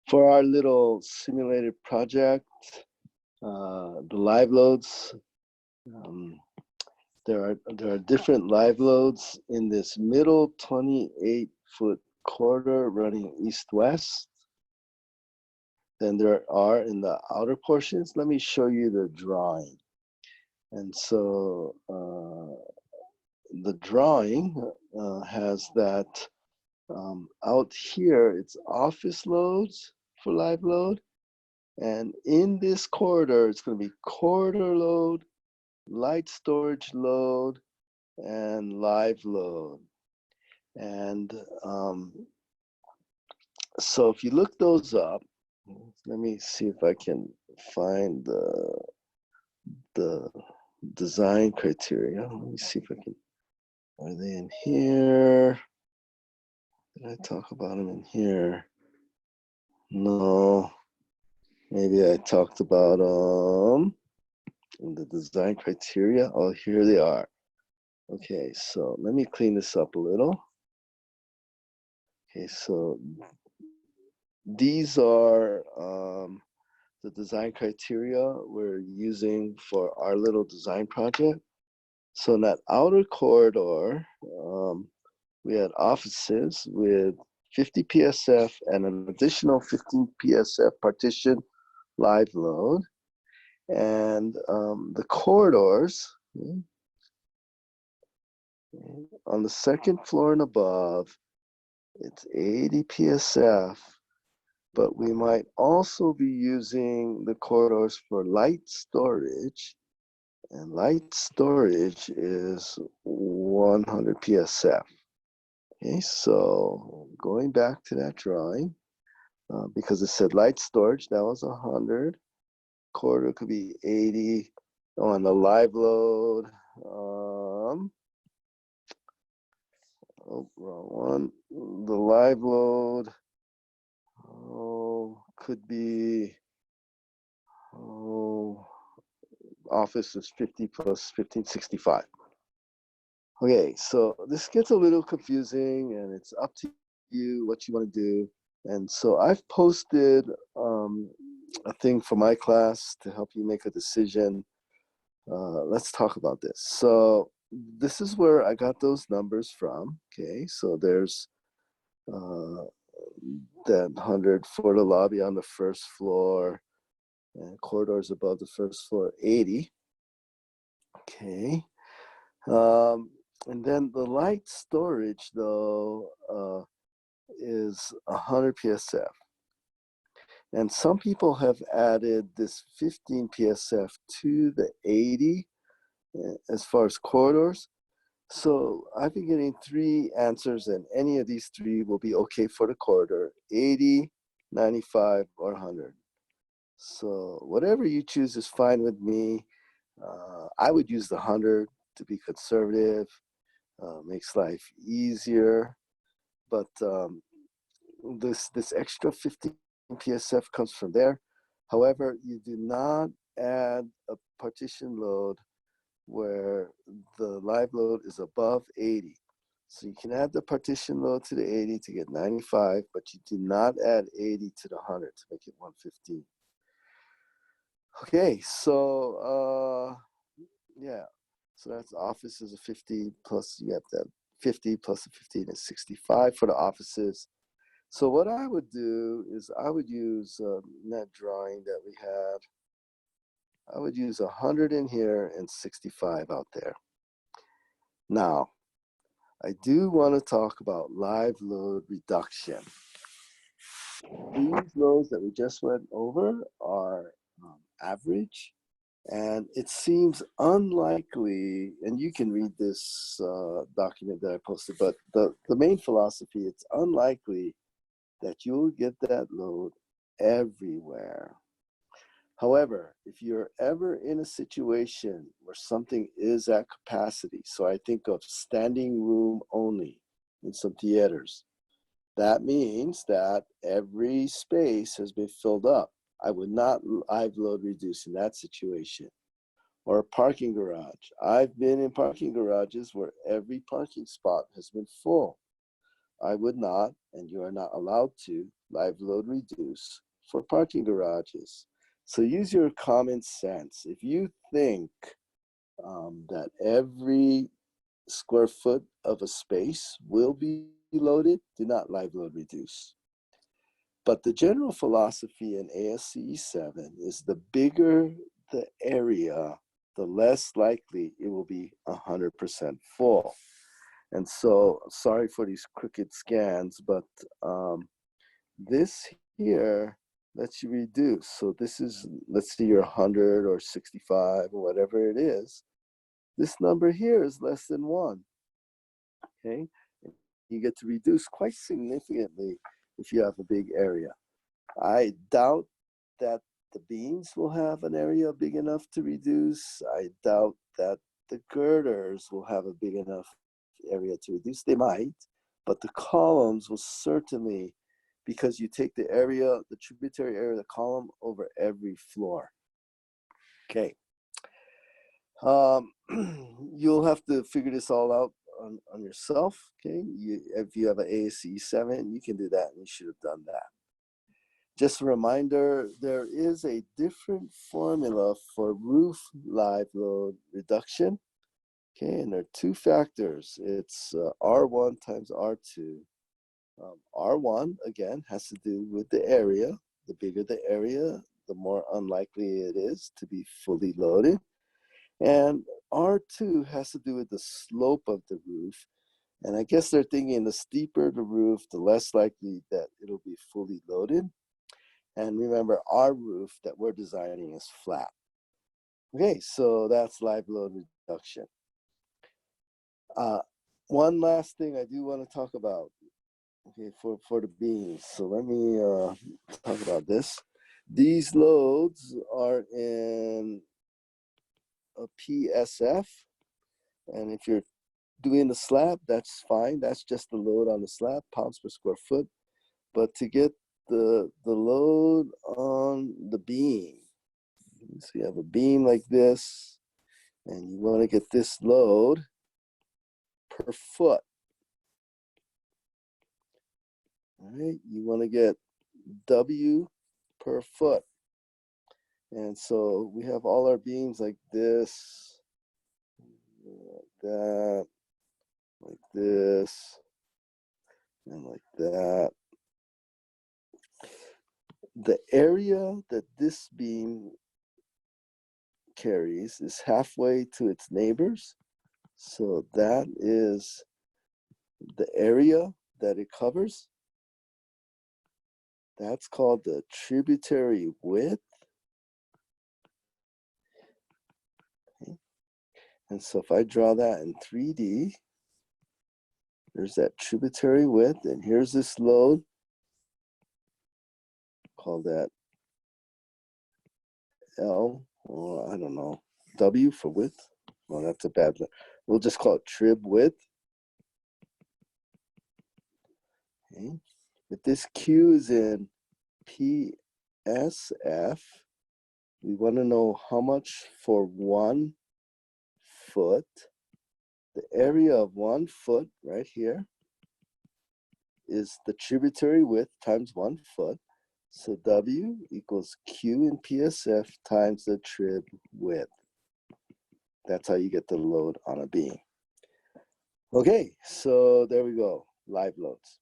For our little simulated project, the live loads, there are different live loads in this middle 28-foot corridor running east-west. Then there are in the outer portions. Let me show you the drawing. And so the drawing has that out here, it's office loads for live load. And in this corridor, it's going to be corridor load, light storage load, and live load. And so if you look those up, let me see if I can find the design criteria. Let me see if I can, are they in here? Did I talk about them in here? No, maybe I talked about in the design criteria. Oh, here they are. Okay, so let me clean this up a little. Okay, so these are the design criteria we're using for our little design project. So in that outer corridor, we had offices with 50 PSF and an additional 15 PSF partition live load. And the corridors, on the second floor and above, it's 80 PSF, but we might also be using the corridors for light storage, and light storage is 100 PSF. Okay, so going back to that drawing, because it said light storage, that was 100. Corridor could be 80. On the live load, oh, wrong one. The live load, could be, office is 50 plus 1565. Okay, so this gets a little confusing, and it's up to you what you want to do. And so I've posted a thing for my class to help you make a decision. Let's talk about this. So this is where I got those numbers from. Okay, so there's that 100 for the lobby on the first floor, and corridors above the first floor, 80. Okay. And then the light storage, though, is 100 PSF. And some people have added this 15 PSF to the 80 as far as corridors. So I've been getting 3 answers, and any of these 3 will be okay for the corridor: 80, 95, or 100. So whatever you choose is fine with me. I would use the 100 to be conservative, makes life easier. But this extra 15 PSF comes from there. However, you do not add a partition load where the live load is above 80. So you can add the partition load to the 80 to get 95, but you do not add 80 to the 100 to make it 115. Okay, so yeah, so that's offices of 50 plus, you have that 50 plus the 15 is 65 for the offices. So what I would do is I would use that drawing that we had. I would use 100 in here and 65 out there. Now, I do want to talk about live load reduction. These loads that we just went over are average, and it seems unlikely, and you can read this document that I posted, but the main philosophy, it's unlikely that you'll get that load everywhere. However, if you're ever in a situation where something is at capacity, so I think of standing room only in some theaters, that means that every space has been filled up. I would not live load reduce in that situation. Or a parking garage. I've been in parking garages where every parking spot has been full. I would not, and you are not allowed to, live load reduce for parking garages. So use your common sense. If you think that every square foot of a space will be loaded, do not live load reduce. But the general philosophy in ASCE 7 is the bigger the area, the less likely it will be 100% full. And so, sorry for these crooked scans, but this here lets you reduce. So this is, let's see, you're 100 or 65 or whatever it is. This number here is less than 1, okay? You get to reduce quite significantly if you have a big area. I doubt that the beams will have an area big enough to reduce. I doubt that the girders will have a big enough area to reduce. They might, but the columns will certainly, because you take the area, the tributary area of the column over every floor. Okay. You'll have to figure this all out on yourself. Okay. If you have an ASCE 7, you can do that, and you should have done that. Just a reminder, there is a different formula for roof live load reduction. Okay, and there are two factors. It's R1 times R2. R1, again, has to do with the area. The bigger the area, the more unlikely it is to be fully loaded. And R2 has to do with the slope of the roof. And I guess they're thinking the steeper the roof, the less likely that it'll be fully loaded. And remember, our roof that we're designing is flat. Okay, so that's live load reduction. One last thing I do want to talk about, okay, for the beams. So let me talk about this. These loads are in a PSF, and if you're doing the slab, that's fine. That's just the load on the slab, pounds per square foot. But to get the load on the beam, so you have a beam like this, and you want to get this load per foot. All right, you want to get W per foot. And so we have all our beams like this, like that, like this, and like that. The area that this beam carries is halfway to its neighbors. So that is the area that it covers. That's called the tributary width. Okay. And so if I draw that in 3D, there's that tributary width, and here's this load. Call that L, or I don't know, W for width. Well, that's a bad, we'll just call it trib width. Okay. If this Q is in PSF, we want to know how much for 1 foot. The area of 1 foot right here is the tributary width times 1 foot. So W equals Q in PSF times the trib width. That's how you get the load on a beam. Okay, so there we go, live loads.